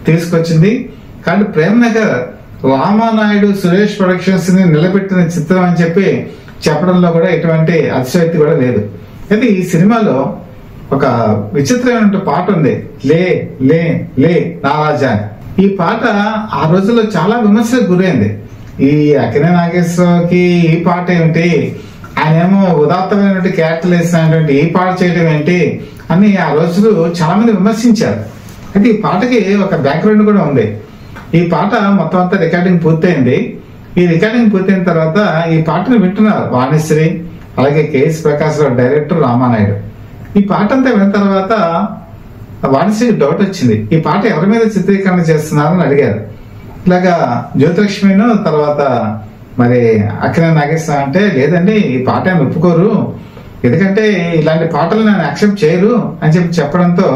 తీసుకొచ్చింది. కానీ ప్రేమ్ నగర్ రామానాయుడు సురేష్ ప్రొడక్షన్స్ ని నిలబెట్టిన చిత్రం అని చెప్పి చెప్పడంలో కూడా ఎటువంటి అతిశయోక్తి కూడా లేదు. అయితే ఈ సినిమాలో ఒక విచిత్రమైన పాట ఉంది, లే లే లే నా రాజా. ఈ పాట ఆ రోజుల్లో చాలా విమర్శలకు గురైంది. ఈ అక్కినే నాగేశ్వరరావుకి ఈ పాట ఏమిటి, ఆయన ఏమో ఉదాత్తమైనటువంటి క్యారెక్టర్లు వేసినటువంటి ఈ పాట చేయడం ఏంటి అని ఆ రోజులు చాలా మంది విమర్శించారు. అయితే ఈ పాటకి ఒక బ్యాక్గ్రౌండ్ కూడా ఉంది. ఈ పాట మొత్తం అంతా రికార్డింగ్ పూర్తయింది. ఈ రికార్డింగ్ పూర్తయిన తర్వాత ఈ పాటను వింటున్నారు వాణిశ్రీ, అలాగే కేఎస్ ప్రకాశ్ రావు డైరెక్టర్, రామానాయుడు. ఈ పాట అంతా విన్న తర్వాత వాణిశ్రీకి డౌట్ వచ్చింది, ఈ పాట ఎవరి మీద చిత్రీకరణ చేస్తున్నారని అడిగారు. ఇలాగా జ్యోతిలక్ష్మిను తర్వాత మరి అక్కినే నాగేశ్వరరావు అంటే, లేదండి ఈ పాట ఆయన ఒప్పుకోరు, ఎందుకంటే ఇలాంటి పాటలు నేను యాక్సెప్ట్ చేయరు అని చెప్పడంతో